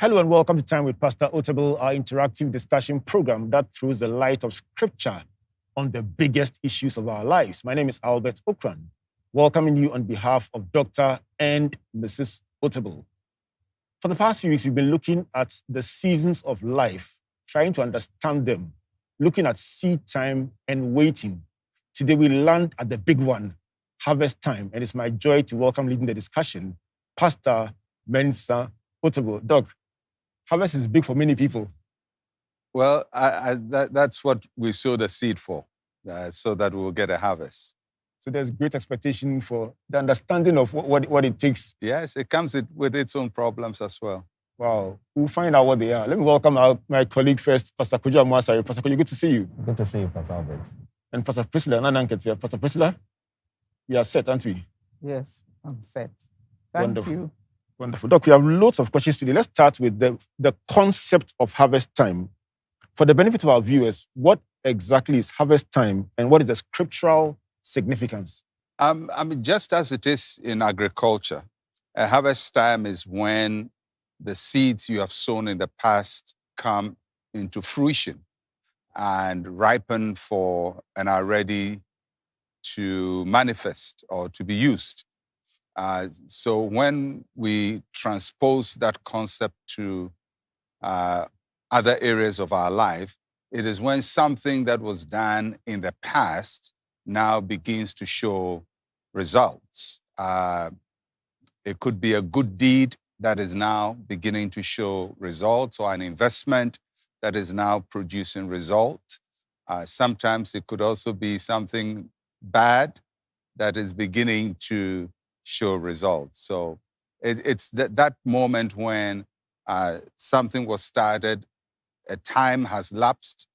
Hello and welcome to Time with Pastor Otabil, our interactive discussion program that throws the light of Scripture on the biggest issues of our lives. My name is Albert Okran, welcoming you on behalf of Dr. and Mrs. Otabil. For the past few weeks, we've been looking at the seasons of life, trying to understand them, looking at seed time and waiting. Today we land at the big one, harvest time, and it's my joy to welcome leading the discussion, Pastor Mensa Otabil. Doc, harvest is big for many people. Well, that's what we sow the seed for, so that we'll get a harvest. So there's great expectation for the understanding of what it takes. Yes, it comes with its own problems as well. Wow. We'll find out what they are. Let me welcome my colleague first, Pastor Kojo Amwasari. Pastor Kojo, good to see you. Good to see you, Pastor Albert. And Pastor Priscilla Nananket here. Pastor Priscilla, we are set, aren't we? Yes, I'm set. Thank you. Wonderful. Doc, we have lots of questions today. Let's start with the concept of harvest time. For the benefit of our viewers, what exactly is harvest time and what is the scriptural significance? Just as it is in agriculture, a harvest time is when the seeds you have sown in the past come into fruition and ripen and are ready to manifest or to be used. So when we transpose that concept to other areas of our life, it is when something that was done in the past now begins to show results. It could be a good deed that is now beginning to show results, or an investment that is now producing results. Sometimes it could also be something bad that is beginning to show results. So it's that moment when something was started, a time has lapsed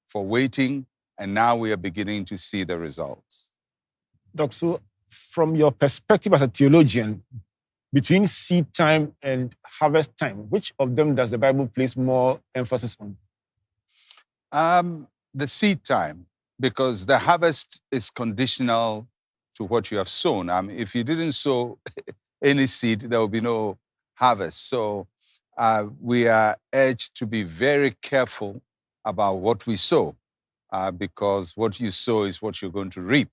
for waiting, and now we are beginning to see the results. Doc, so from your perspective as a theologian, between seed time and harvest time, which of them does the Bible place more emphasis on? The seed time, because the harvest is conditional to what you have sown. If you didn't sow any seed, there will be no harvest. So we are urged to be very careful about what we sow, because what you sow is what you're going to reap.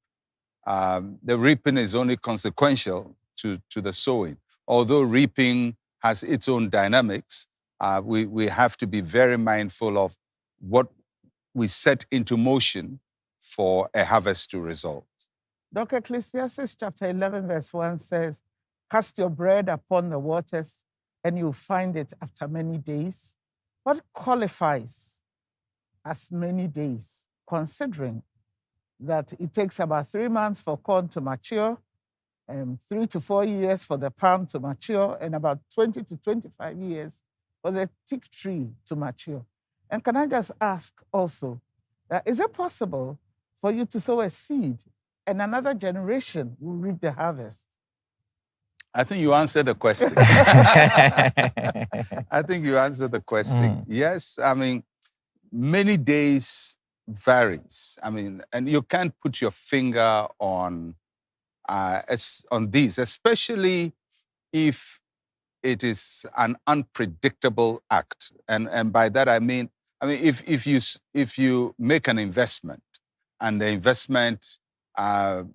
The reaping is only consequential to the sowing. Although reaping has its own dynamics, we have to be very mindful of what we set into motion for a harvest to result. Dr. Ecclesiastes chapter 11, verse 1 says, "Cast your bread upon the waters, and you'll find it after many days." What qualifies as many days, considering that it takes about 3 months for corn to mature, 3 to 4 years for the palm to mature, and about 20 to 25 years for the teak tree to mature? And can I just ask also, is it possible for you to sow a seed and another generation will reap the harvest? I think you answered the question. I think you answered the question. Yes, many days varies. And you can't put your finger on these, especially if it is an unpredictable act. And by that I mean if you make an investment and the investment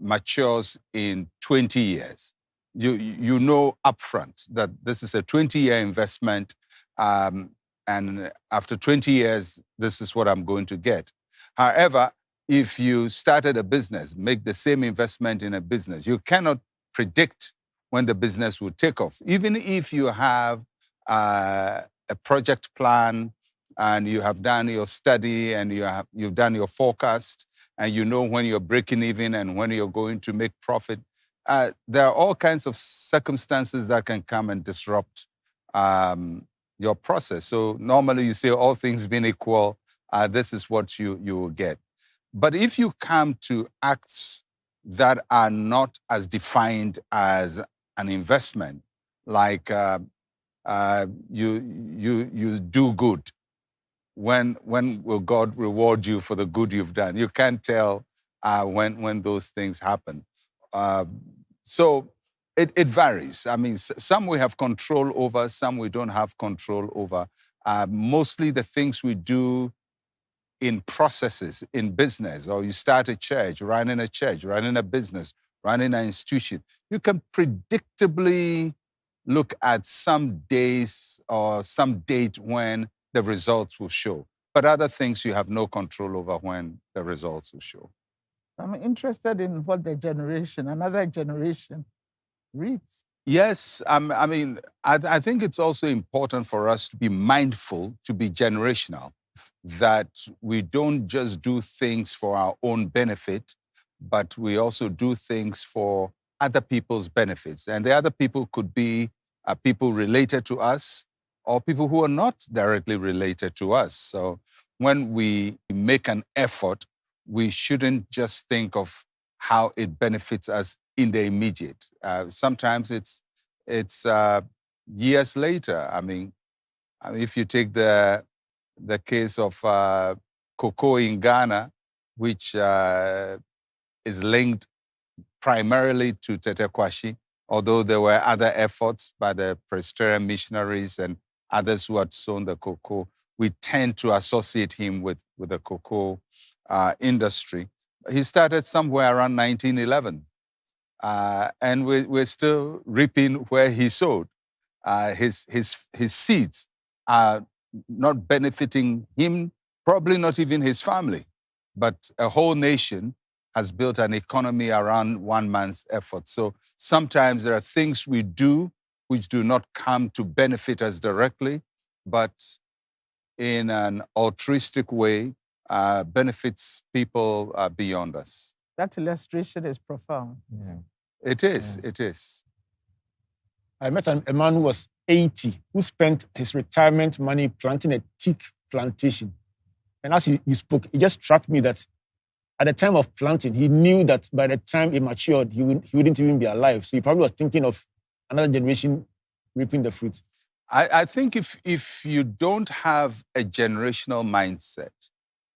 matures in 20 years, you know upfront that this is a 20-year investment, and after 20 years, this is what I'm going to get. However, if you started a business, make the same investment in a business, you cannot predict when the business will take off. Even if you have a project plan and you have done your study and you've done your forecast and you know when you're breaking even and when you're going to make profit, there are all kinds of circumstances that can come and disrupt your process. So normally you say all things being equal, this is what you will get. But if you come to acts that are not as defined as an investment, like you do good, when will God reward you for the good you've done? You can't tell when those things happen. So It varies. I mean, some we have control over, some we don't have control over. Mostly the things we do in processes, in business, or you start a church, running a business, running an institution, you can predictably look at some days or some date when the results will show. But other things you have no control over when the results will show. I'm interested in what another generation reaps. Yes, I mean, I think it's also important for us to be mindful, to be generational, that we don't just do things for our own benefit, but we also do things for other people's benefits. And the other people could be people related to us or people who are not directly related to us. So when we make an effort, we shouldn't just think of how it benefits us in the immediate. Sometimes it's years later. I mean, if you take the case of cocoa in Ghana, which is linked primarily to Pt.4, although there were other efforts by the Presbyterian missionaries and others who had sown the cocoa, we tend to associate him with the cocoa industry. He started somewhere around 1911, and we're still reaping where he sowed. His seeds are not benefiting him, probably not even his family, but a whole nation has built an economy around one man's effort. So sometimes there are things we do which do not come to benefit us directly, but in an altruistic way, benefits people beyond us. That illustration is profound. Yeah. It is. Yeah. It is. I met a man who was 80, who spent his retirement money planting a teak plantation. And as you spoke, it just struck me that at the time of planting, he knew that by the time it matured, he wouldn't even be alive. So he probably was thinking of another generation reaping the fruits. I think if you don't have a generational mindset,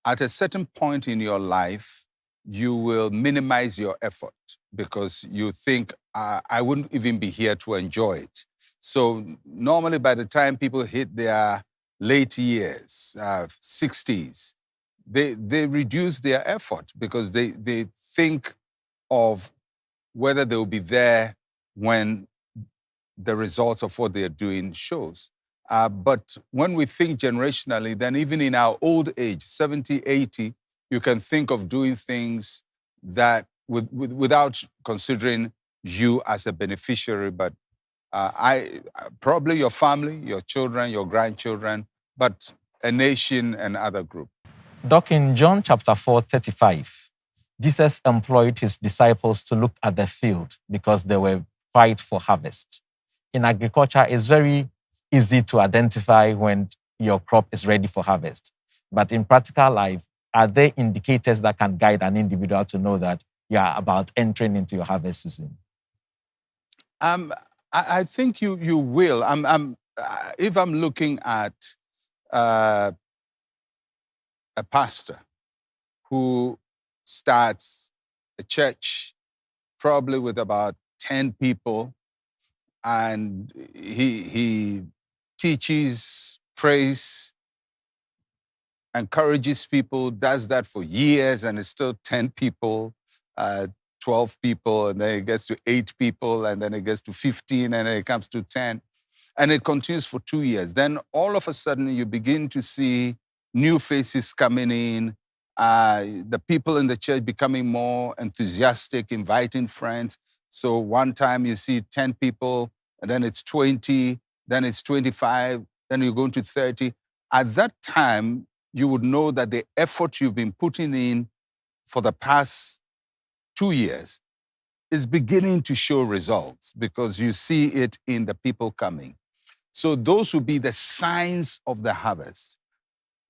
at a certain point in your life, you will minimize your effort because you think, I wouldn't even be here to enjoy it. So normally by the time people hit their late years, 60s, they reduce their effort because they think of whether they'll be there when the results of what they're doing shows. But when we think generationally, then even in our old age, 70, 80, you can think of doing things that without considering you as a beneficiary, but probably your family, your children, your grandchildren, but a nation and other group. Doc, in John chapter 4, 35, Jesus employed his disciples to look at the field because they were ripe for harvest. In agriculture, it's very easy to identify when your crop is ready for harvest. But in practical life, are there indicators that can guide an individual to know that you are about entering into your harvest season? I think you will. If I'm looking at a pastor who starts a church probably with about 10 people, and he teaches, prays, encourages people, does that for years, and it's still 10 people, 12 people, and then it gets to 8 people, and then it gets to 15, and then it comes to 10. And it continues for 2 years. Then all of a sudden, you begin to see new faces coming in, the people in the church becoming more enthusiastic, inviting friends. So one time you see 10 people, and then it's 20, then it's 25, then you go into 30. At that time, you would know that the effort you've been putting in for the past 2 years is beginning to show results because you see it in the people coming. So those would be the signs of the harvest.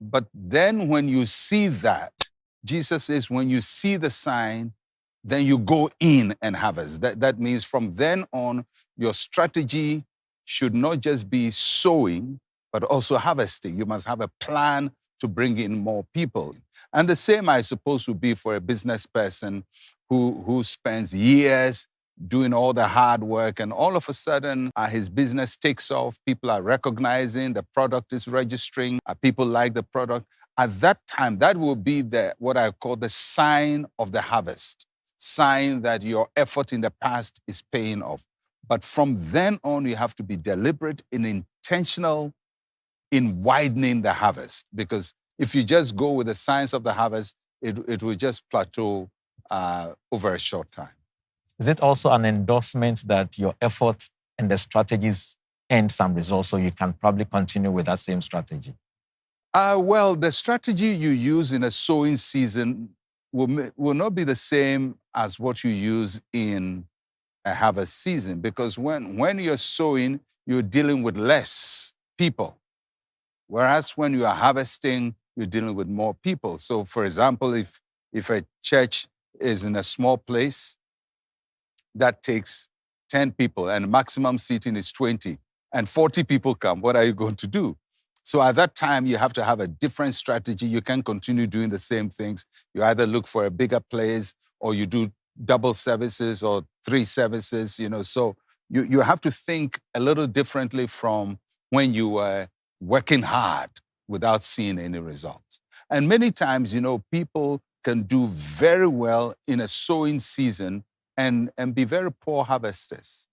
But then when you see that, Jesus says, when you see the sign, then you go in and harvest. That means from then on, your strategy should not just be sowing, but also harvesting. You must have a plan to bring in more people. And the same, I suppose, would be for a business person who spends years doing all the hard work, and all of a sudden his business takes off. People are recognizing the product is registering. People like the product. At that time, that will be what I call the sign of the harvest, sign that your effort in the past is paying off. But from then on, you have to be deliberate and intentional in widening the harvest, because if you just go with the signs of the harvest, it will just plateau over a short time. Is it also an endorsement that your efforts and the strategies end some results, so you can probably continue with that same strategy? Well, the strategy you use in a sowing season will not be the same as what you use in a harvest season, because when you're sowing, you're dealing with less people. Whereas when you are harvesting, you're dealing with more people. So, for example, if a church is in a small place, that takes 10 people and maximum seating is 20, and 40 people come, what are you going to do? So at that time, you have to have a different strategy. You can't continue doing the same things. You either look for a bigger place, or you do double services or 3 services, So you have to think a little differently from when you were working hard without seeing any results. And many times, people can do very well in a sowing season and be very poor harvesters,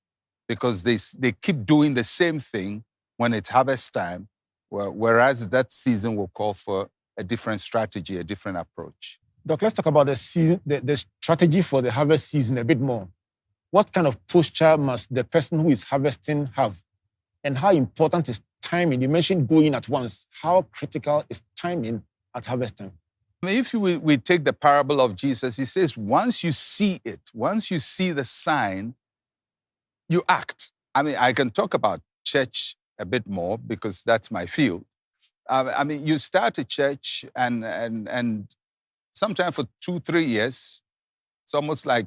because they keep doing the same thing when it's harvest time, whereas that season will call for a different strategy, a different approach. Doc, let's talk about the season, the strategy for the harvest season a bit more. What kind of posture must the person who is harvesting have? And how important is timing? You mentioned going at once. How critical is timing at harvest time? I mean, if we take the parable of Jesus, he says, once you see it, once you see the sign, you act. I mean, I can talk about church a bit more because that's my field. I mean, you start a church and sometimes for 2-3 years, it's almost like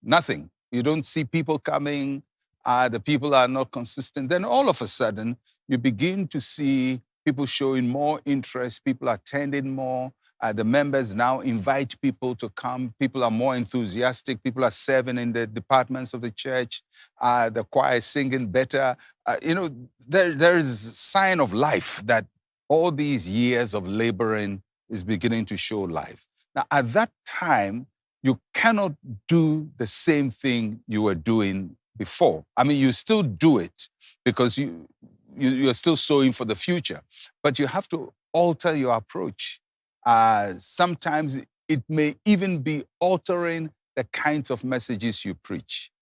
nothing. You don't see people coming. The people are not consistent. Then all of a sudden, you begin to see people showing more interest, people attending more. The members now invite people to come. People are more enthusiastic. People are serving in the departments of the church. The choir is singing better. There is a sign of life that all these years of laboring is beginning to show life. Now, at that time, you cannot do the same thing you were doing before. I mean, you still do it because you're still sowing for the future, but you have to alter your approach. Sometimes it may even be altering the kinds of messages you preach,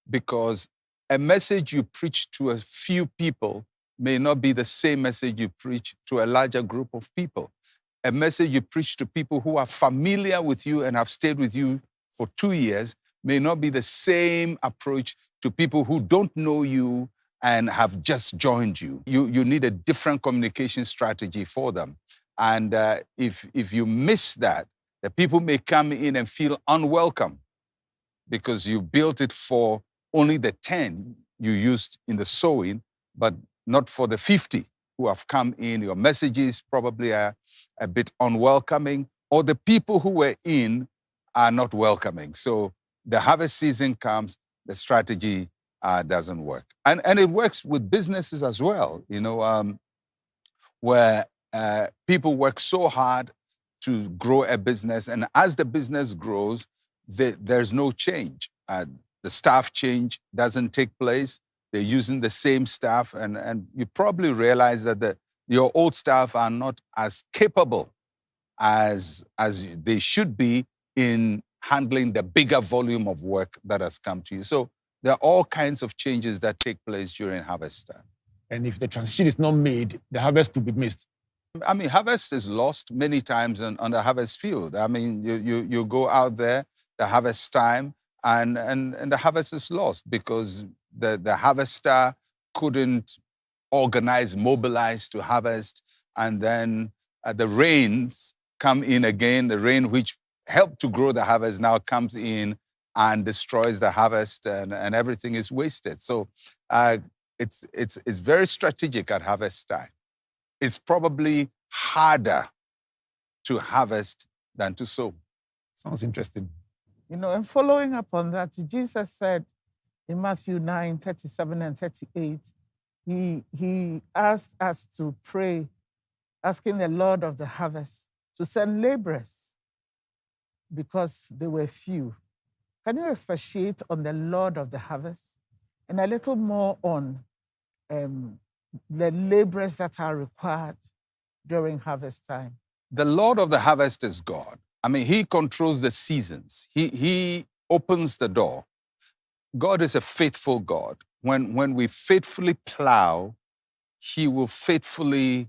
because a message you preach to a few people may not be the same message you preach to a larger group of people. A message you preach to people who are familiar with you and have stayed with you for 2 years may not be the same approach to people who don't know you and have just joined you. You need a different communication strategy for them. And if you miss that, the people may come in and feel unwelcome because you built it for only the 10 you used in the sowing, but not for the 50 who have come in. Your messages probably are a bit unwelcoming, or the people who were in are not welcoming. So the harvest season comes, the strategy doesn't work. And it works with businesses as well, where people work so hard to grow a business, and as the business grows, there's no change. The staff change doesn't take place. They're using the same staff, and you probably realize that your old staff are not as capable as they should be in handling the bigger volume of work that has come to you. So there are all kinds of changes that take place during harvest time. And if the transition is not made, the harvest could be missed. I mean, harvest is lost many times on the harvest field. I mean, you go out there, the harvest time, and the harvest is lost because the harvester couldn't organize, mobilize to harvest, and then the rains come in again. The rain which helped to grow the harvest now comes in and destroys the harvest, and everything is wasted. So it's very strategic at harvest time. It's probably harder to harvest than to sow. Sounds interesting. And following up on that, Jesus said in Matthew 9, 37 and 38, he asked us to pray, asking the Lord of the harvest to send laborers because they were few. Can you expatiate on the Lord of the harvest and a little more on the laborers that are required during harvest time? The Lord of the harvest is God. I mean, he controls the seasons. He opens the door. God is a faithful God. When we faithfully plow, he will faithfully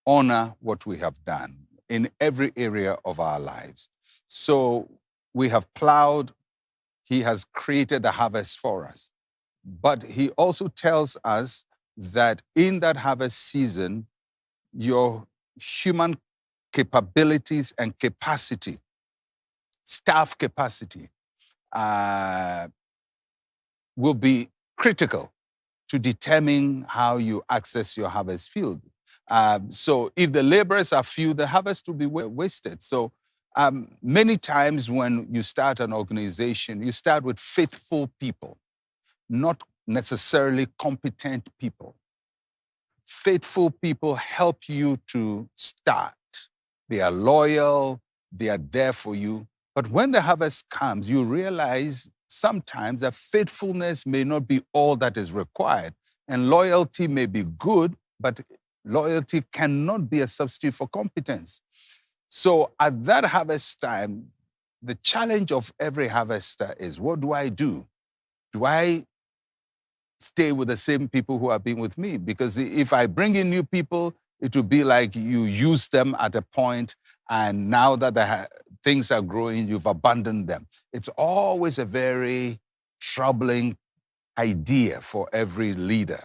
honor what we have done in every area of our lives. So we have plowed. He has created the harvest for us. But he also tells us that in that harvest season, your human capabilities and capacity, staff capacity, will be critical to determine how you access your harvest field. So if the laborers are few, the harvest will be wasted. So many times when you start an organization, you start with faithful people, not necessarily competent people. Faithful people help you to start. They are loyal, they are there for you. But when the harvest comes, you realize sometimes that faithfulness may not be all that is required. And loyalty may be good, but loyalty cannot be a substitute for competence. So at that harvest time, the challenge of every harvester is, what do I do? Do I stay with the same people who have been with me? Because if I bring in new people, it will be like you use them at a point, and now that things are growing, you've abandoned them. It's always a very troubling idea for every leader.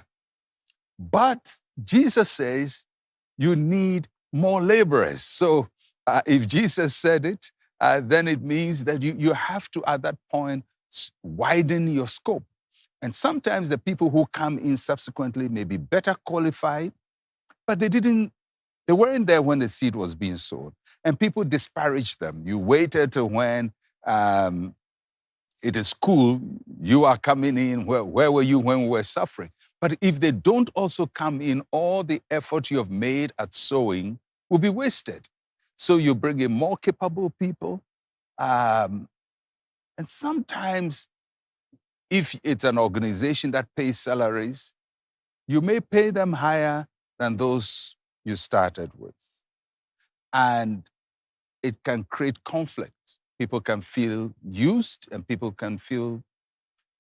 But Jesus says you need more laborers. So if Jesus said it, then it means that you have to, at that point, widen your scope. And sometimes the people who come in subsequently may be better qualified, but they weren't there when the seed was being sown. And people disparage them. You waited till when it is cool, you are coming in. Where were you when we were suffering? But if they don't also come in, all the effort you have made at sowing will be wasted. So you bring in more capable people. And sometimes, if it's an organization that pays salaries, you may pay them higher than those you started with. And it can create conflict. People can feel used, and people can feel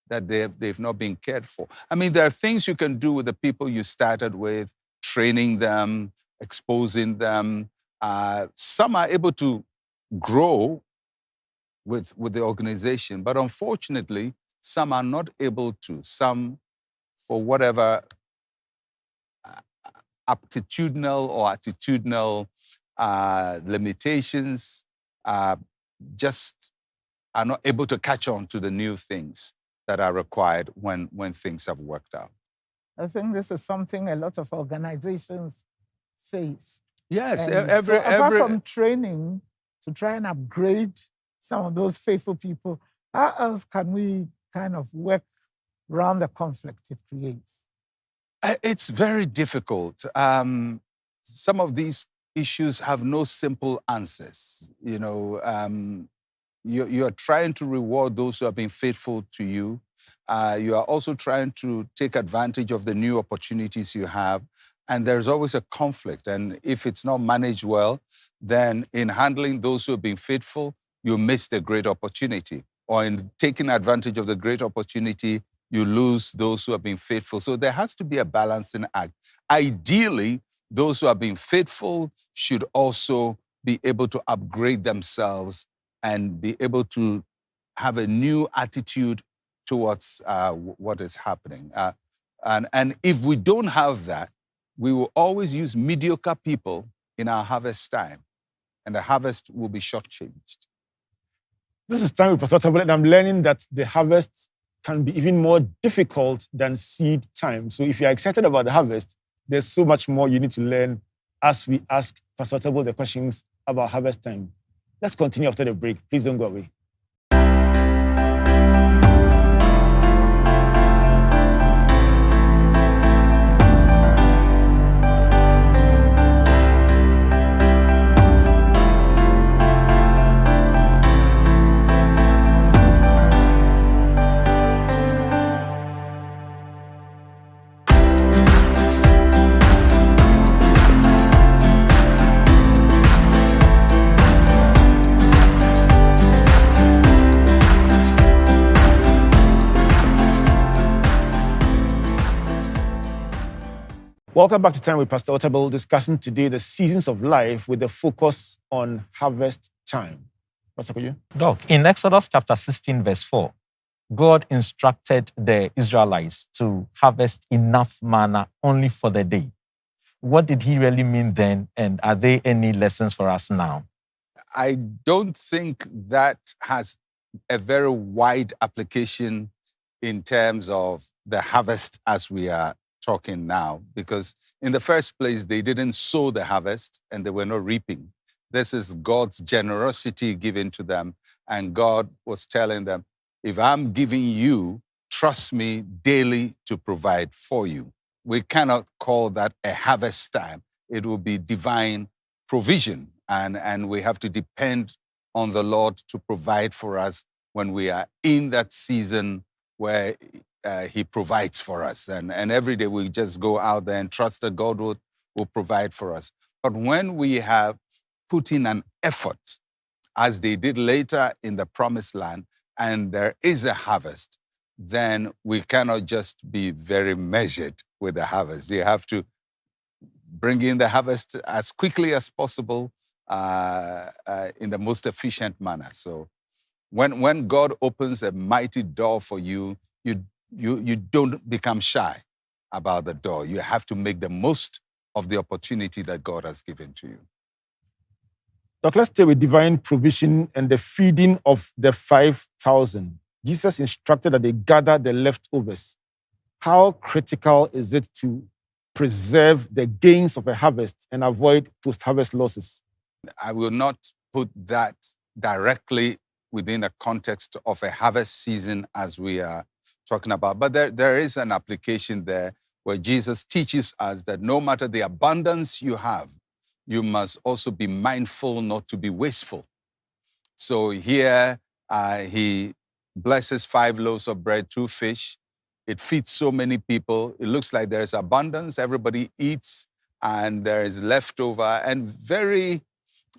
that they've not been cared for. I mean, there are things you can do with the people you started with, training them, exposing them. Some are able to grow with the organization, but unfortunately, some are not able to. Some, for whatever aptitudinal or attitudinal limitations, just are not able to catch on to the new things that are required when things have worked out. I think this is something a lot of organizations face. Yes, so apart from training to try and upgrade some of those faithful people, how else can we kind of work around the conflict it creates? It's very difficult. Some of these issues have no simple answers. You're trying to reward those who have been faithful to you. You are also trying to take advantage of the new opportunities you have. And there's always a conflict. And if it's not managed well, then in handling those who have been faithful, you miss the great opportunity. Or in taking advantage of the great opportunity, you lose those who have been faithful. So there has to be a balancing act. Ideally, those who have been faithful should also be able to upgrade themselves and be able to have a new attitude towards what is happening. And if we don't have that, we will always use mediocre people in our harvest time, and the harvest will be shortchanged. This is Time with Pastor Otabil, and I'm learning that the harvest can be even more difficult than seed time. So if you're excited about the harvest, there's so much more you need to learn as we ask Pastor Otabil the questions about harvest time. Let's continue after the break. Please don't go away. Welcome back to Time with Pastor Otabil, discussing today the seasons of life with a focus on harvest time. Pastor Koyu? Doc, in Exodus chapter 16, verse 4, God instructed the Israelites to harvest enough manna only for the day. What did he really mean then? And are there any lessons for us now? I don't think that has a very wide application in terms of the harvest as we are talking now, because in the first place, they didn't sow the harvest and they were not reaping. This is God's generosity given to them. And God was telling them, if I'm giving you, trust me daily to provide for you. We cannot call that a harvest time. It will be divine provision. And we have to depend on the Lord to provide for us when we are in that season where he provides for us. And every day we just go out there and trust that God will provide for us. But when we have put in an effort, as they did later in the promised land, and there is a harvest, then we cannot just be very measured with the harvest. You have to bring in the harvest as quickly as possible in the most efficient manner. So when God opens a mighty door for you, you don't become shy about the door. You have to make the most of the opportunity that God has given to you. Doc, let's stay with divine provision and the feeding of the 5,000. Jesus instructed that they gather the leftovers. How critical is it to preserve the gains of a harvest and avoid post-harvest losses? I will not put that directly within the context of a harvest season as we are talking about, but there is an application there where Jesus teaches us that no matter the abundance you have, you must also be mindful not to be wasteful. So here he blesses 5 loaves of bread, 2 fish. It feeds so many people. It looks like there's abundance. Everybody eats and there is leftover. And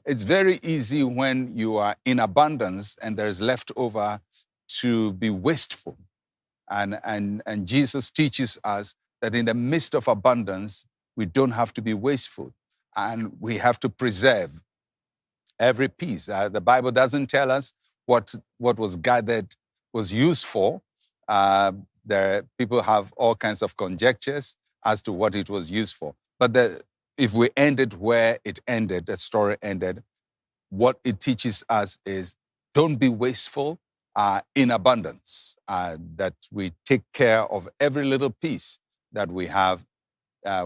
it's very easy when you are in abundance and there's leftover to be wasteful. And Jesus teaches us that in the midst of abundance, we don't have to be wasteful. And we have to preserve every piece. The Bible doesn't tell us what was gathered was used for. People have all kinds of conjectures as to what it was used for. But if we ended where it ended, the story ended, what it teaches us is don't be wasteful in abundance, that we take care of every little piece that we have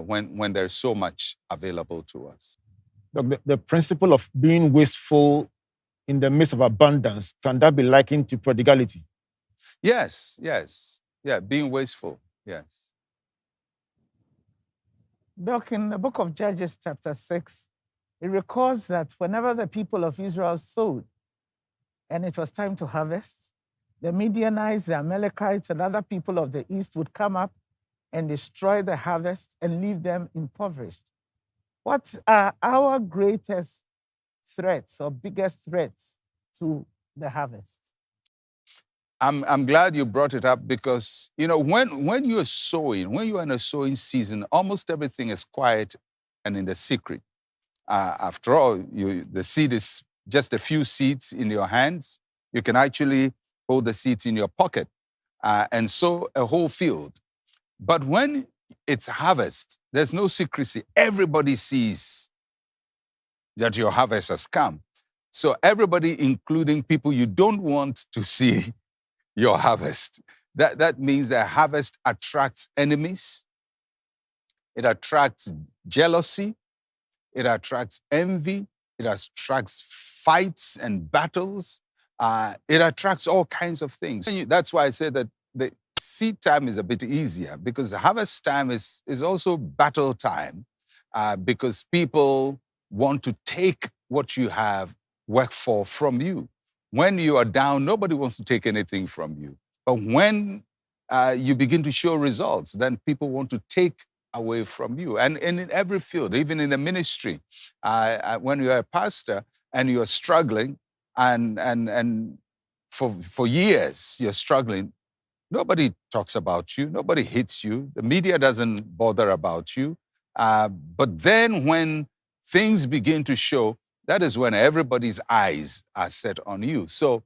when there's so much available to us. Doc, the principle of being wasteful in the midst of abundance, can that be likened to prodigality? Yes. Yeah, being wasteful, yes. Doc, in the book of Judges, chapter 6, it records that whenever the people of Israel sowed and it was time to harvest, the Midianites, the Amalekites, and other people of the east would come up and destroy the harvest and leave them impoverished. What are our greatest threats or biggest threats to the harvest? I'm glad you brought it up because, when you're sowing, when you're in a sowing season, almost everything is quiet and in the secret. After all, the seed is just a few seeds in your hands. You can actually hold the seeds in your pocket and sow a whole field. But when it's harvest, there's no secrecy. Everybody sees that your harvest has come. So everybody, including people you don't want to see your harvest. That means that harvest attracts enemies. It attracts jealousy. It attracts envy. It attracts fights and battles. It attracts all kinds of things. That's why I say that the seed time is a bit easier because harvest time is also battle time because people want to take what you have worked for from you. When you are down, nobody wants to take anything from you. But when you begin to show results, then people want to take away from you. And in every field, even in the ministry, when you're a pastor and you're struggling and for years you're struggling, nobody talks about you. Nobody hits you. The media doesn't bother about you. But then when things begin to show, that is when everybody's eyes are set on you. So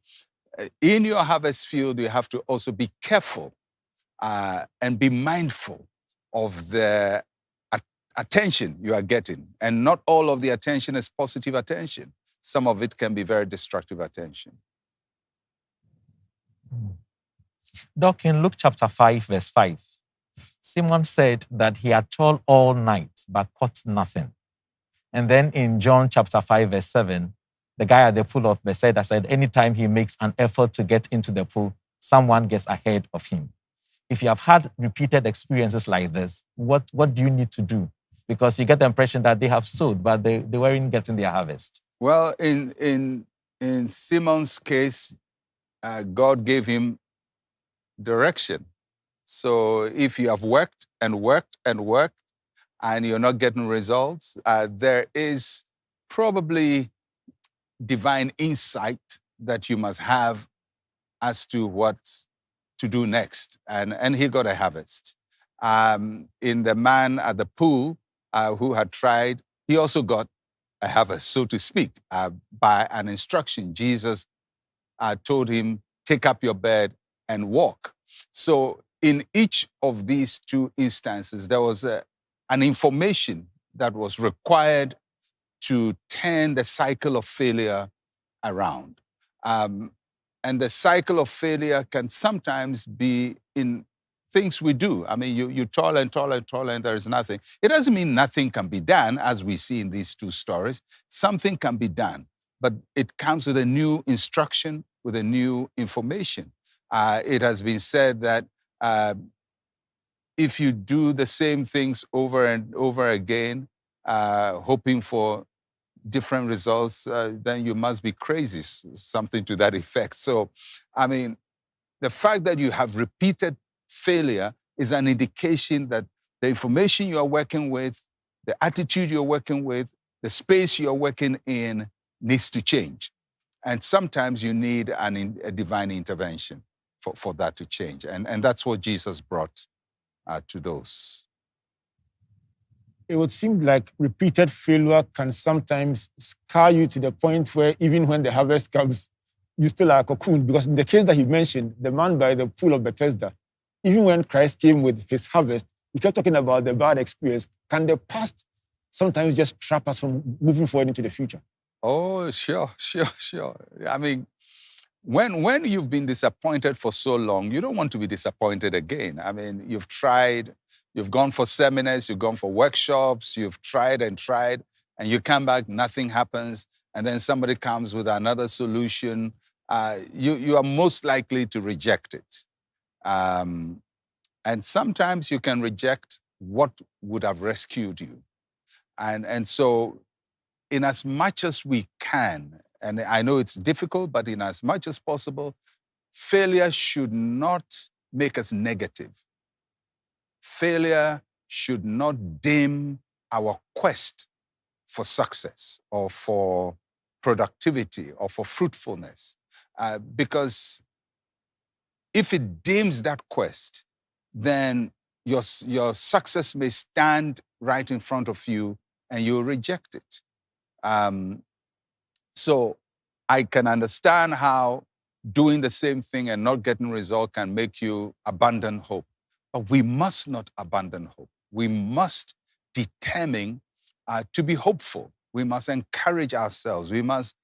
in your harvest field, you have to also be careful and be mindful of the attention you are getting. And not all of the attention is positive attention. Some of it can be very destructive attention. Doc, in Luke chapter 5, verse 5, Simon said that he had toiled all night but caught nothing. And then in John chapter 5, verse 7, the guy at the pool of Bethesda said anytime he makes an effort to get into the pool, someone gets ahead of him. If you have had repeated experiences like this, what do you need to do? Because you get the impression that they have sowed, but they weren't getting their harvest. Well, in Simon's case, God gave him direction. So if you have worked and worked and worked and you're not getting results, there is probably divine insight that you must have as to what to do next. And he got a harvest. In the man at the pool who had tried, he also got a harvest, so to speak, by an instruction. Jesus told him, take up your bed and walk. So in each of these two instances, there was an information that was required to turn the cycle of failure around. And the cycle of failure can sometimes be in things we do. I mean, you toil and toil and toil and there is nothing. It doesn't mean nothing can be done, as we see in these two stories. Something can be done, but it comes with a new instruction, with a new information. It has been said that if you do the same things over and over again, hoping for different results, then you must be crazy, something to that effect. So, I mean, the fact that you have repeated failure is an indication that the information you are working with, the attitude you're working with, the space you're working in needs to change. And sometimes you need a divine intervention for that to change. And that's what Jesus brought to those. It would seem like repeated failure can sometimes scar you to the point where even when the harvest comes, you still are a cocoon. Because in the case that he mentioned, the man by the pool of Bethesda, even when Christ came with his harvest, he kept talking about the bad experience. Can the past sometimes just trap us from moving forward into the future? Oh, sure. I mean, when you've been disappointed for so long, you don't want to be disappointed again. I mean, you've tried, you've gone for seminars, you've gone for workshops, you've tried, and you come back, nothing happens, and then somebody comes with another solution. You are most likely to reject it. And sometimes you can reject what would have rescued you. And so in as much as we can, and I know it's difficult, but in as much as possible, failure should not make us negative. Failure should not dim our quest for success or for productivity or for fruitfulness. Because if it dims that quest, then your success may stand right in front of you and you'll reject it. So I can understand how doing the same thing and not getting result can make you abandon hope. But we must not abandon hope. We must determine to be hopeful. We must encourage ourselves. We must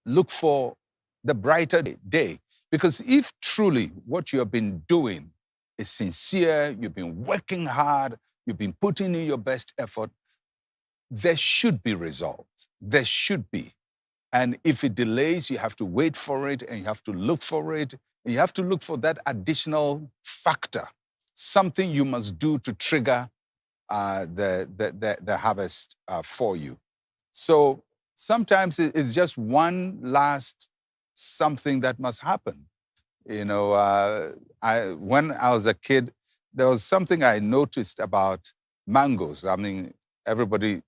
look for the brighter day. Because if truly what you have been doing is sincere, you've been working hard, you've been putting in your best effort, there should be results. There should be. And if it delays, you have to wait for it and you have to look for it. And you have to look for that additional factor, something you must do to trigger the harvest for you. So sometimes it's just one last something that must happen. You know, when I was a kid, there was something I noticed about mangoes. I mean, everybody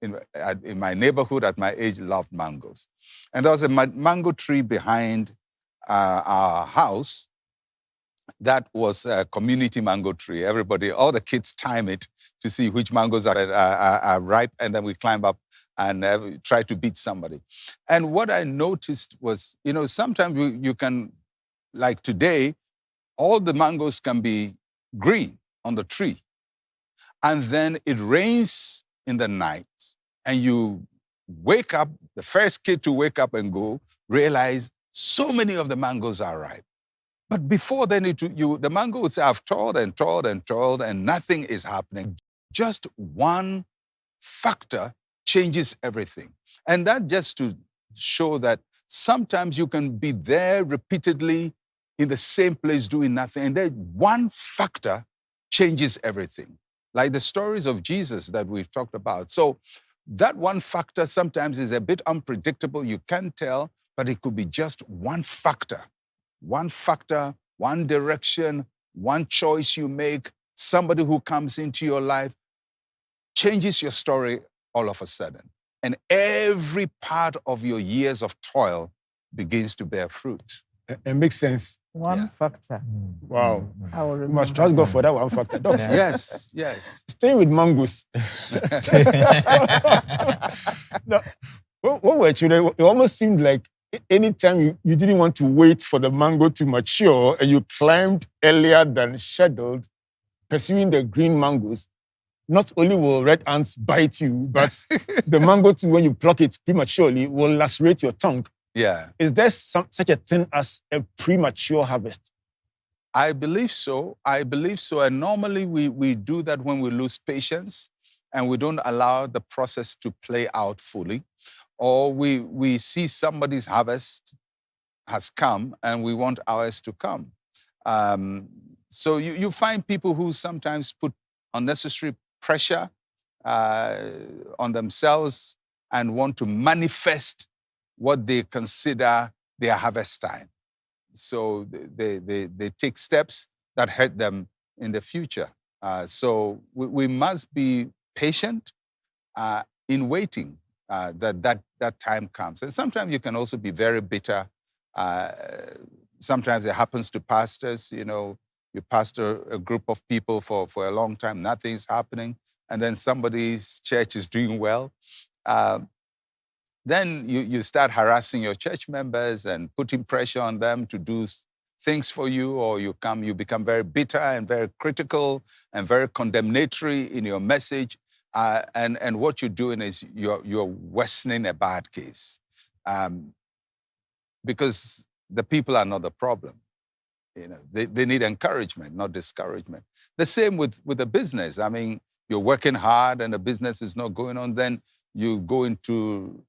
in my neighborhood at my age loved mangoes. And there was a mango tree behind our house. that was a community mango tree. Everybody, all the kids time it to see which mangoes are ripe, and then we climb up and try to beat somebody. And what I noticed was, sometimes you can, like today, all the mangoes can be green on the tree. And then it rains in the night, and you wake up, the first kid to wake up and go, realize so many of the mangoes are ripe. But before then, the mango would say, I've toiled and toiled and toiled, and nothing is happening. Just one factor changes everything. And that just to show that sometimes you can be there repeatedly in the same place doing nothing, and then one factor changes everything. Like the stories of Jesus that we've talked about. So that one factor sometimes is a bit unpredictable. You can't tell, but it could be just one factor, one direction, one choice you make, somebody who comes into your life, changes your story all of a sudden. And every part of your years of toil begins to bear fruit. It makes sense. One factor. Wow. I will You must remember. trust God for that one factor. Doc, Yes, yes. staying with mangoes. Now, when we were children, it almost seemed like anytime you didn't want to wait for the mango to mature and you climbed earlier than scheduled, pursuing the green mangoes, not only will red ants bite you, but the mango too, when you pluck it prematurely, will lacerate your tongue. Yeah. Is there such a thing as a premature harvest? I believe so. And normally we do that when we lose patience and we don't allow the process to play out fully. Or we see somebody's harvest has come and we want ours to come. So you find people who sometimes put unnecessary pressure on themselves and want to manifest what they consider their harvest time. So they take steps that hurt them in the future. So we must be patient in waiting that time comes. And sometimes you can also be very bitter. Sometimes it happens to pastors. You pastor a group of people for a long time, nothing's happening, and then somebody's church is doing well. Then you start harassing your church members and putting pressure on them to do things for you, or you become very bitter and very critical and very condemnatory in your message. And what you're doing is you're worsening a bad case, because the people are not the problem. They need encouragement, not discouragement. The same with a business. I mean, you're working hard and the business is not going on, then you go into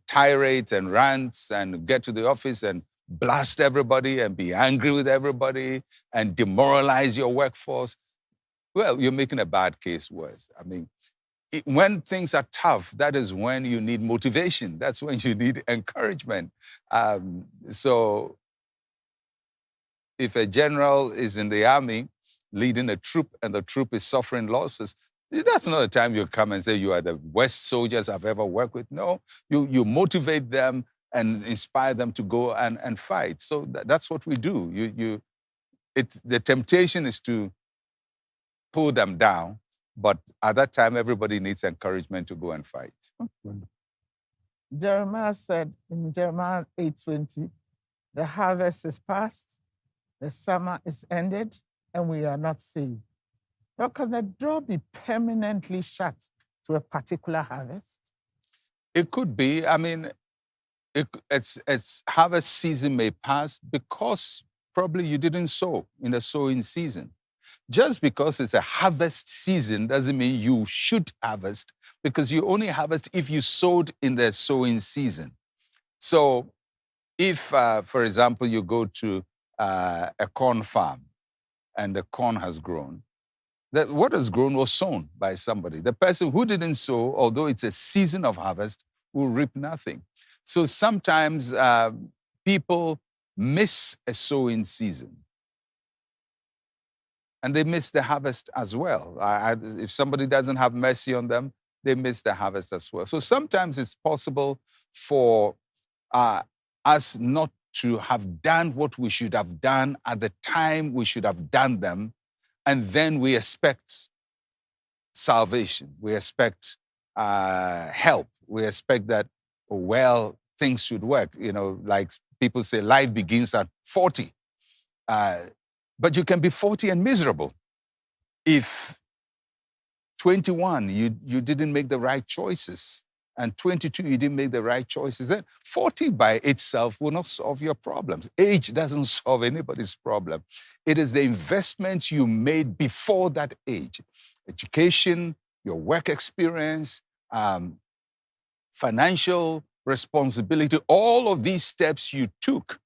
tirades and rants and get to the office and blast everybody and be angry with everybody and demoralize your workforce. Well, you're making a bad case worse. I mean, when things are tough, that is when you need motivation. That's when you need encouragement. So if a general is in the army leading a troop and the troop is suffering losses, that's not the time you come and say you are the worst soldiers I've ever worked with. No, you motivate them and inspire them to go and fight. So that's what we do. The temptation is to pull them down, but at that time, everybody needs encouragement to go and fight. Jeremiah said in Jeremiah 8:20, the harvest is past, the summer is ended, and we are not saved. Now, can the door be permanently shut to a particular harvest? It could be. I mean, it's harvest season may pass because probably you didn't sow in the sowing season. Just because it's a harvest season doesn't mean you should harvest, because you only harvest if you sowed in the sowing season. So if, for example, you go to a corn farm and the corn has grown, that what has grown was sown by somebody. The person who didn't sow, although it's a season of harvest, will reap nothing. So sometimes people miss a sowing season and they miss the harvest as well. If somebody doesn't have mercy on them, they miss the harvest as well. So sometimes it's possible for us not to have done what we should have done at the time we should have done them, and then we expect salvation. We expect help. We expect that, well, things should work. Like people say, life begins at 40. But you can be 40 and miserable. If 21, you didn't make the right choices, and 22, you didn't make the right choices, then 40 by itself will not solve your problems. Age doesn't solve anybody's problem. It is the investments you made before that age. Education, your work experience, financial responsibility, all of these steps you took.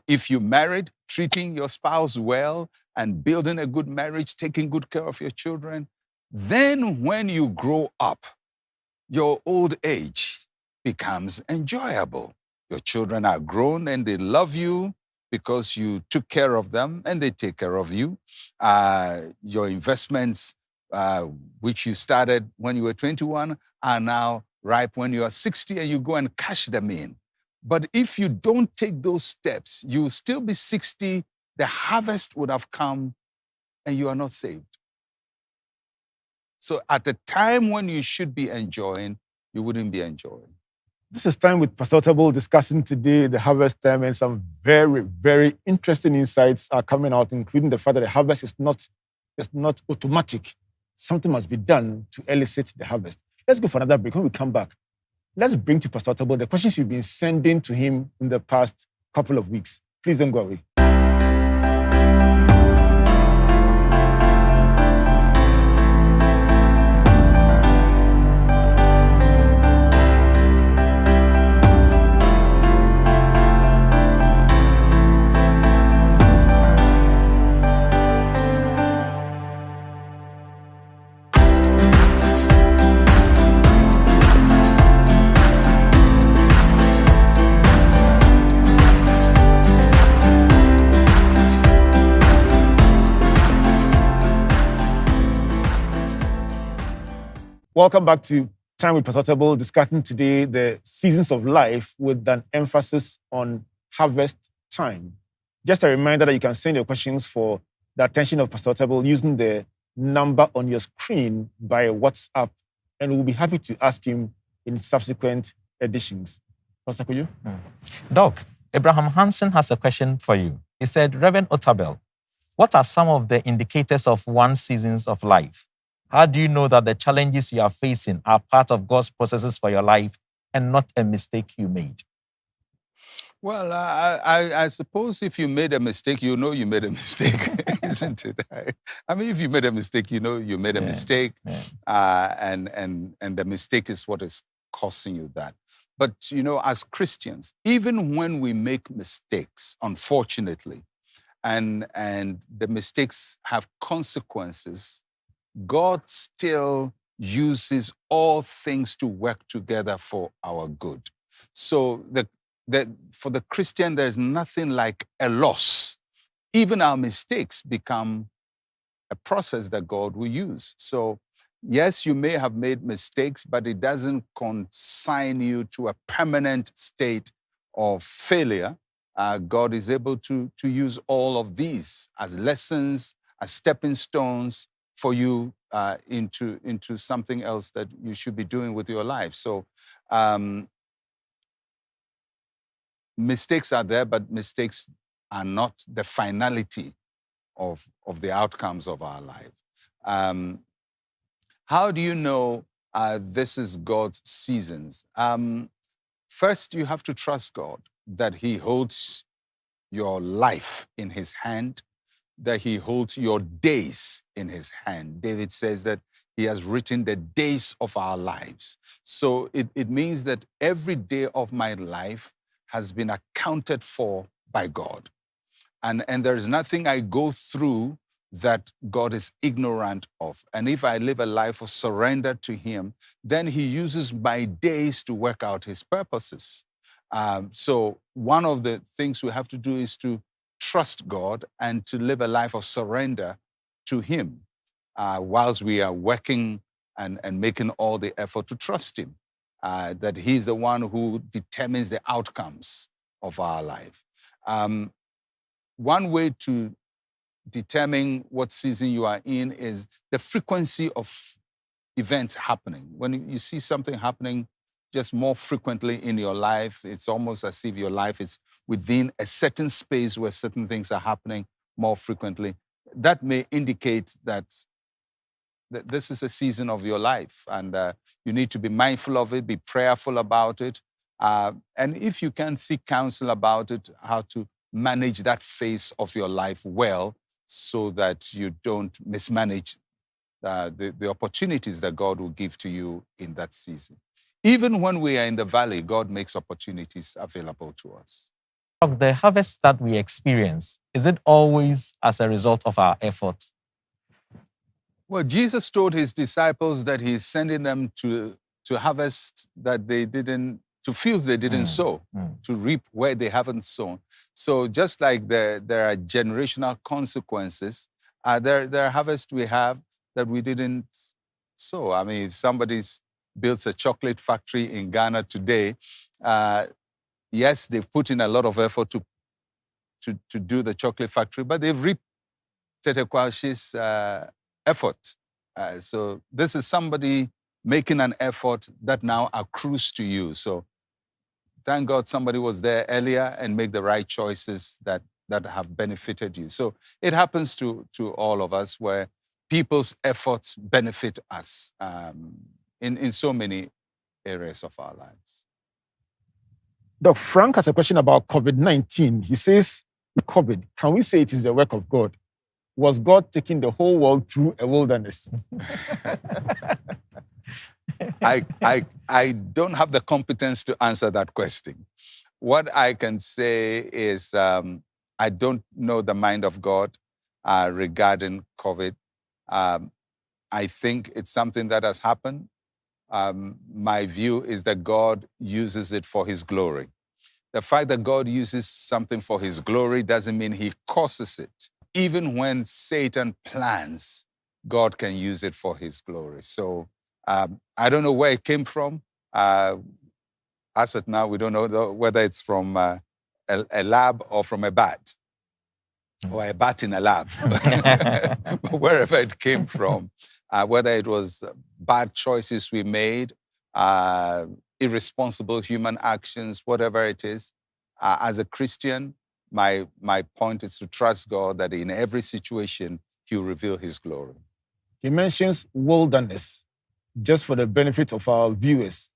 If you married, treating your spouse well and building a good marriage, taking good care of your children, then when you grow up, your old age becomes enjoyable. Your children are grown and they love you because you took care of them and they take care of you. Your investments, which you started when you were 21, are now ripe when you are 60 and you go and cash them in. But if you don't take those steps, you'll still be 60, the harvest would have come and you are not saved. So at the time when you should be enjoying, you wouldn't be enjoying. This is Time with Pastor Otabil discussing today the harvest time, and some very, very interesting insights are coming out, including the fact that the harvest is not automatic. Something must be done to elicit the harvest. Let's go for another break. When we come back, let's bring to Pastor Otabil the questions you've been sending to him in the past couple of weeks. Please don't go away. Welcome back to Time with Pastor Otabil, discussing today the seasons of life with an emphasis on harvest time. Just a reminder that you can send your questions for the attention of Pastor Otabil using the number on your screen by WhatsApp, and we'll be happy to ask him in subsequent editions. Pastor Kuyu? Doc, Abraham Hansen has a question for you. He said, Reverend Otabil, what are some of the indicators of one's seasons of life? How do you know that the challenges you are facing are part of God's processes for your life and not a mistake you made? Well, I suppose if you made a mistake, you know you made a mistake, isn't it? I mean, if you made a mistake, you know you made a mistake, and the mistake is what is causing you that. But, as Christians, even when we make mistakes, unfortunately, and the mistakes have consequences, God still uses all things to work together for our good. So for the Christian, there's nothing like a loss. Even our mistakes become a process that God will use. So yes, you may have made mistakes, but it doesn't consign you to a permanent state of failure. God is able to use all of these as lessons, as stepping stones for you into something else that you should be doing with your life. So mistakes are there, but mistakes are not the finality of the outcomes of our life. How do you know this is God's seasons? First, you have to trust God that He holds your life in His hand, that He holds your days in His hand. David says that He has written the days of our lives. So it means that every day of my life has been accounted for by God. And there is nothing I go through that God is ignorant of. And if I live a life of surrender to Him, then He uses my days to work out His purposes. So one of the things we have to do is to trust God and to live a life of surrender to Him whilst we are working and making all the effort to trust Him, that He's the one who determines the outcomes of our life. One way to determine what season you are in is the frequency of events happening. When you see something happening just more frequently in your life, it's almost as if your life is within a certain space where certain things are happening more frequently. That may indicate that this is a season of your life, and you need to be mindful of it, be prayerful about it. And if you can seek counsel about it, how to manage that phase of your life well so that you don't mismanage the opportunities that God will give to you in that season. Even when we are in the valley, God makes opportunities available to us. The harvest that we experience, is it always as a result of our effort? Well, Jesus told his disciples that he's sending them to harvest that they didn't, to fields they didn't sow, to reap where they haven't sown. So just like there are generational consequences, there are harvests we have that we didn't sow. I mean, if somebody builds a chocolate factory in Ghana today, yes, they've put in a lot of effort to do the chocolate factory, but they've reaped Pt.4's effort. So this is somebody making an effort that now accrues to you. So thank God somebody was there earlier and make the right choices that have benefited you. So it happens to all of us where people's efforts benefit us in so many areas of our lives. Doc, Frank has a question about COVID-19. He says, COVID, can we say it is the work of God? Was God taking the whole world through a wilderness? I don't have the competence to answer that question. What I can say is I don't know the mind of God regarding COVID. I think it's something that has happened. My view is that God uses it for his glory. The fact that God uses something for his glory doesn't mean he causes it. Even when Satan plans, God can use it for his glory. So I don't know where it came from. As of now, we don't know whether it's from a lab or from a bat, or a bat in a lab. Wherever it came from, whether it was bad choices we made, irresponsible human actions, whatever it is. As a Christian, my point is to trust God that in every situation, he'll reveal his glory. He mentions wilderness, just for the benefit of our viewers.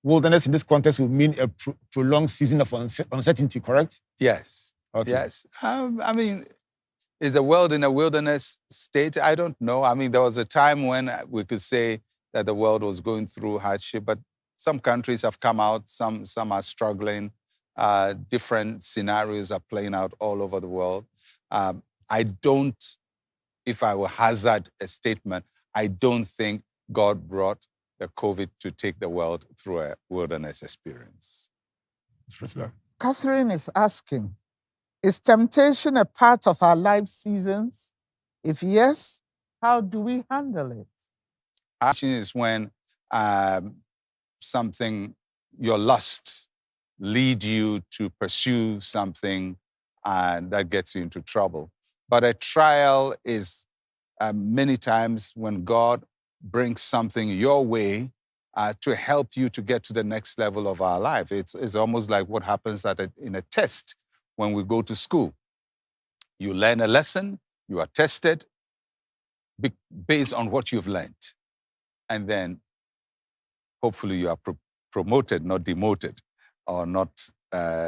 Wilderness in this context would mean a prolonged season of uncertainty, correct? Yes. Okay. Yes. I mean, is the world in a wilderness state? I don't know. I mean, there was a time when we could say that the world was going through hardship, but some countries have come out, some are struggling. Different scenarios are playing out all over the world. I don't, if I will hazard a statement, I don't think God brought the COVID to take the world through a wilderness experience. Catherine is asking, is temptation a part of our life seasons? If yes, how do we handle it? Action is when something, your lusts lead you to pursue something and that gets you into trouble. But a trial is many times when God brings something your way to help you to get to the next level of our life. It's almost like what happens in a test when we go to school. You learn a lesson, you are tested based on what you've learned. And then hopefully you are promoted, not demoted, or not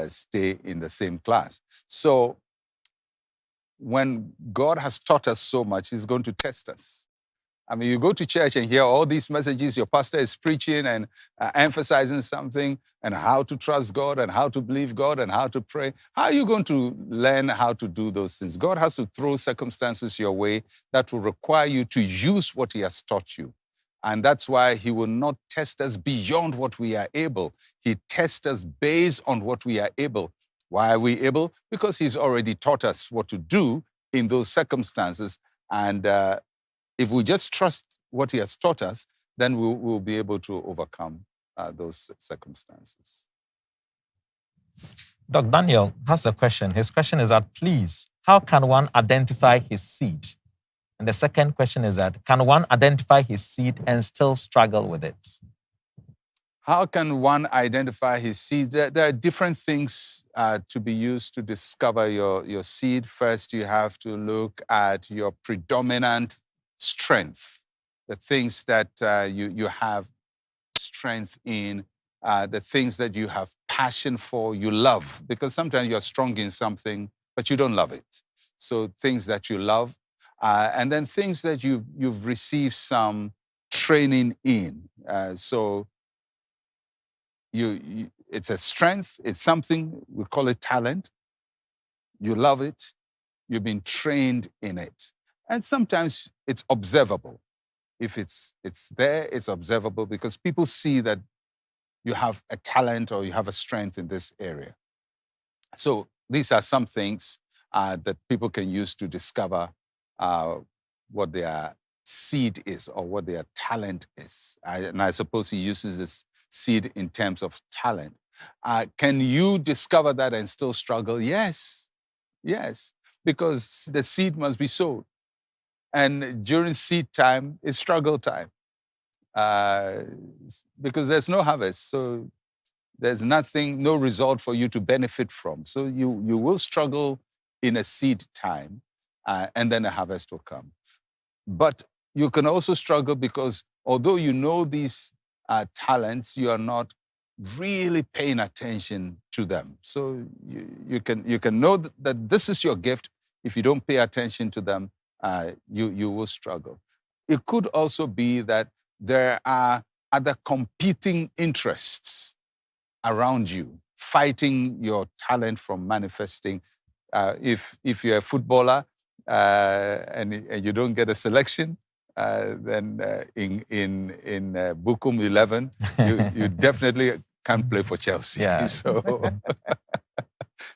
stay in the same class. So when God has taught us so much, he's going to test us. I mean, you go to church and hear all these messages, your pastor is preaching and emphasizing something and how to trust God and how to believe God and how to pray. How are you going to learn how to do those things? God has to throw circumstances your way that will require you to use what he has taught you. And that's why he will not test us beyond what we are able. He tests us based on what we are able. Why are we able? Because he's already taught us what to do in those circumstances. And if we just trust what he has taught us, then we'll be able to overcome those circumstances. Dr. Daniel has a question. His question is that, please, how can one identify his seed? And the second question is that, can one identify his seed and still struggle with it? How can one identify his seed? There are different things to be used to discover your seed. First, you have to look at your predominant strength, the things that you have strength in, the things that you have passion for, you love, because sometimes you're strong in something, but you don't love it. So things that you love, and then things that you've received some training in. So it's a strength, it's something, we call it talent. You love it, you've been trained in it. And sometimes it's observable. If it's there, it's observable because people see that you have a talent or you have a strength in this area. So these are some things that people can use to discover what their seed is or what their talent is. And I suppose he uses this seed in terms of talent. Can you discover that and still struggle? Yes, because the seed must be sowed. And during seed time is struggle time because there's no harvest. So there's nothing, no result for you to benefit from. So you will struggle in a seed time and then a harvest will come. But you can also struggle because although you know these talents, you are not really paying attention to them. So you can know that this is your gift. If you don't pay attention to them, you will struggle. It could also be that there are other competing interests around you, fighting your talent from manifesting. If you're a footballer and you don't get a selection, then in Bukum 11, you definitely can't play for Chelsea. Yeah.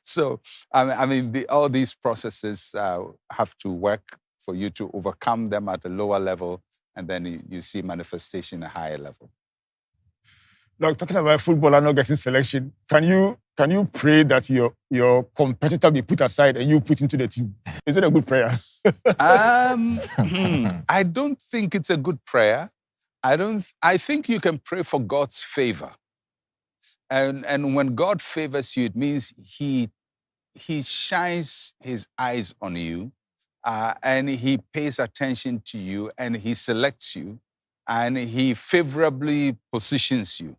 So I mean, all these processes have to work for you to overcome them at a lower level, and then you see manifestation at a higher level. Like talking about football and not getting selection, can you pray that your competitor be put aside and you put into the team? Is it a good prayer? I don't think it's a good prayer. I think you can pray for God's favor. And when God favors you, it means he shines his eyes on you and he pays attention to you and he selects you and he favorably positions you.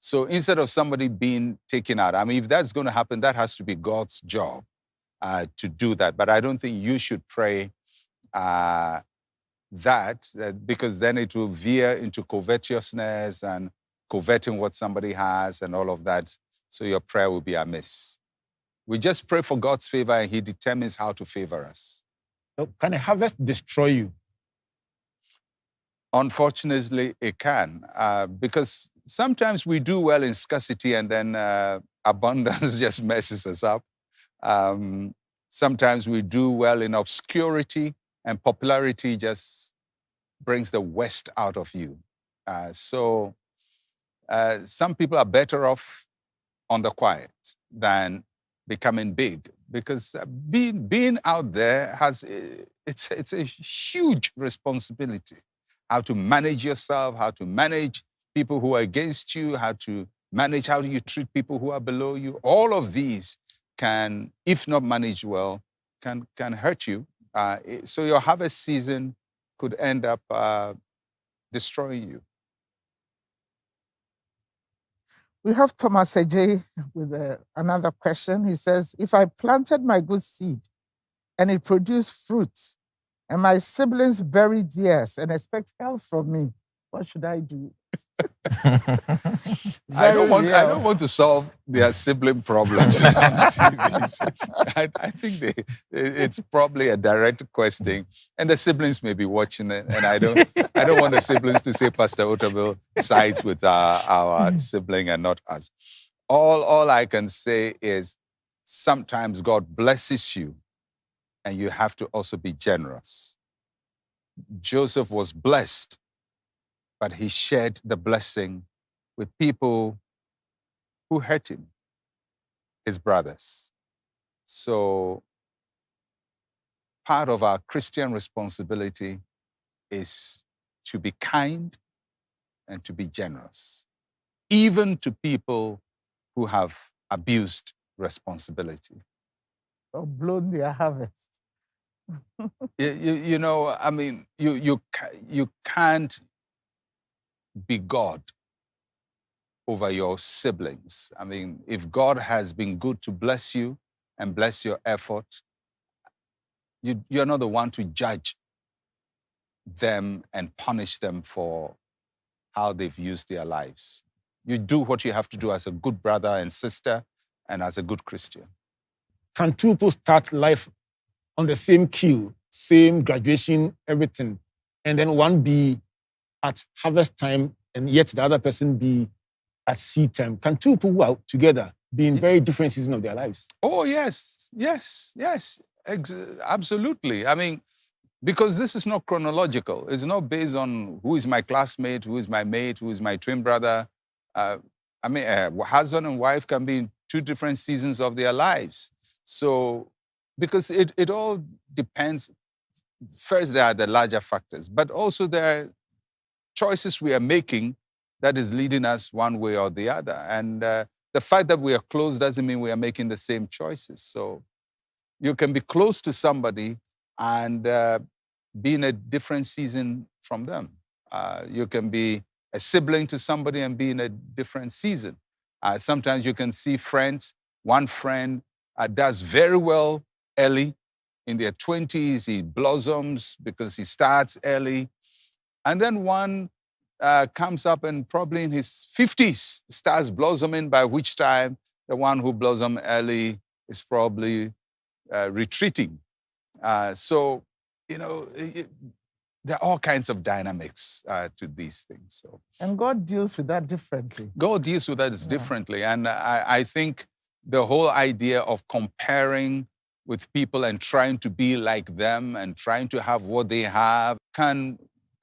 So instead of somebody being taken out, I mean, if that's going to happen, that has to be God's job to do that. But I don't think you should pray that because then it will veer into covetousness and coveting what somebody has and all of that. So your prayer will be amiss. We just pray for God's favor and he determines how to favor us. So can a harvest destroy you? Unfortunately, it can, because sometimes we do well in scarcity and then abundance just messes us up. Sometimes we do well in obscurity and popularity just brings the worst out of you. So some people are better off on the quiet than becoming big, because being out there it's a huge responsibility. How to manage yourself, how to manage people who are against you, how do you treat people who are below you. All of these can, if not managed well, can hurt you. So your harvest season could end up destroying you. We have Thomas Ajay with another question. He says, if I planted my good seed and it produced fruits, and my siblings buried theirs and expect help from me, what should I do? I don't want to solve their sibling problems on TV. I think it's probably a direct question, and the siblings may be watching it. And I don't want the siblings to say Pastor Otabil sides with our sibling and not us. All I can say is sometimes God blesses you, and you have to also be generous. Joseph was blessed, but he shared the blessing with people who hurt him. his brothers. So part of our Christian responsibility is to be kind and to be generous, even to people who have abused responsibility. Or blown their harvest. You know, I mean, you can't be God over your siblings. I mean, if God has been good to bless you and bless your effort, you're not the one to judge them and punish them for how they've used their lives. You do what you have to do as a good brother and sister and as a good Christian. Can two people start life on the same keel, same graduation, everything, and then one be at harvest time and yet the other person be at seed time? Can two people who are together be in very different seasons of their lives? Oh, yes. Absolutely. I mean, because this is not chronological. It's not based on who is my classmate, who is my mate, who is my twin brother. Husband and wife can be in two different seasons of their lives. So, because it all depends. First, there are the larger factors, but also there are choices we are making that is leading us one way or the other. And the fact that we are close doesn't mean we are making the same choices. So you can be close to somebody and be in a different season from them. You can be a sibling to somebody and be in a different season. Sometimes you can see friends. One friend does very well early. In their 20s, he blossoms because he starts early. And then one comes up and probably in his 50s starts blossoming, by which time the one who blossomed early is probably retreating. So, you know, there are all kinds of dynamics to these things. So, And God deals with that differently. God deals with that differently. And I think the whole idea of comparing with people and trying to be like them and trying to have what they have can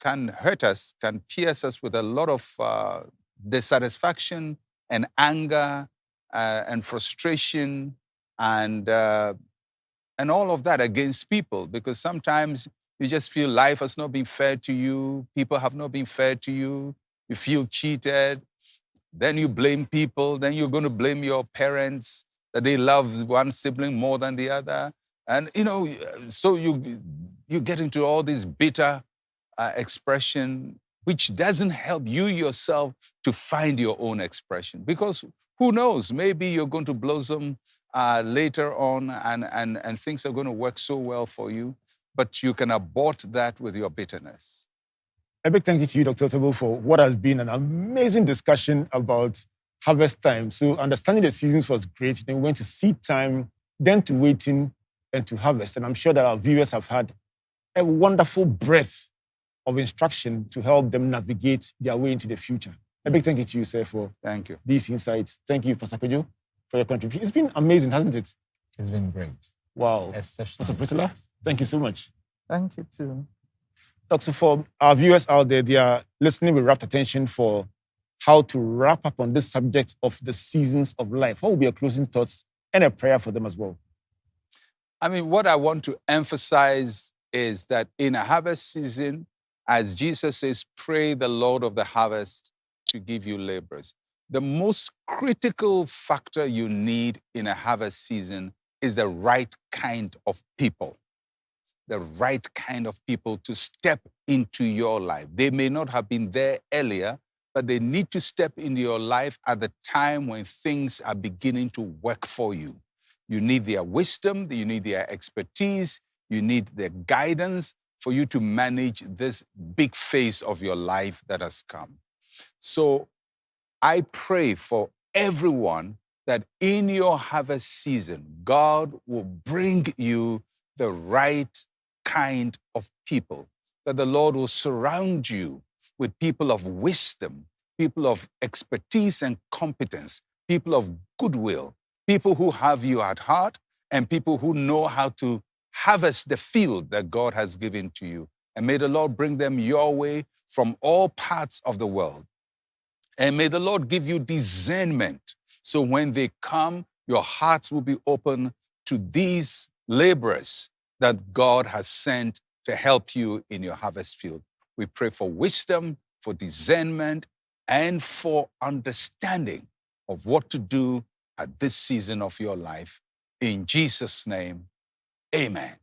hurt us, can pierce us with a lot of dissatisfaction and anger and frustration and all of that against people, because sometimes you just feel life has not been fair to you, people have not been fair to you, you feel cheated, then you blame people, then you're going to blame your parents that they love one sibling more than the other. And, you know, so you get into all this bitter expression, which doesn't help you yourself to find your own expression. Because who knows, maybe you're going to blossom later on and things are going to work so well for you, but you can abort that with your bitterness. A big thank you to you, Dr. Otabil, for what has been an amazing discussion about harvest time. So understanding the seasons was great. Then we went to seed time, then to waiting, and to harvest. And I'm sure that our viewers have had a wonderful breadth of instruction to help them navigate their way into the future. A big thank you to you, sir, for Thank you. these insights. Thank you, Pastor Kojo, for your contribution. It's been amazing, hasn't it? It's been great. Wow. Exceptional. Pastor Priscilla, thank you so much. Thank you, too. Dr. For our viewers out there, they are listening with rapt attention for how to wrap up on this subject of the seasons of life. What will be your closing thoughts and a prayer for them as well? I mean, what I want to emphasize is that in a harvest season, as Jesus says, pray the Lord of the harvest to give you laborers. The most critical factor you need in a harvest season is the right kind of people. The right kind of people to step into your life. They may not have been there earlier, but they need to step into your life at the time when things are beginning to work for you. You need their wisdom, you need their expertise, you need their guidance for you to manage this big phase of your life that has come. So I pray for everyone that in your harvest season, God will bring you the right kind of people, that the Lord will surround you with people of wisdom, people of expertise and competence, people of goodwill, people who have you at heart, and people who know how to harvest the field that God has given to you. And may the Lord bring them your way from all parts of the world. And may the Lord give you discernment, so when they come, your hearts will be open to these laborers that God has sent to help you in your harvest field. We pray for wisdom, for discernment, and for understanding of what to do at this season of your life. In Jesus' name, amen.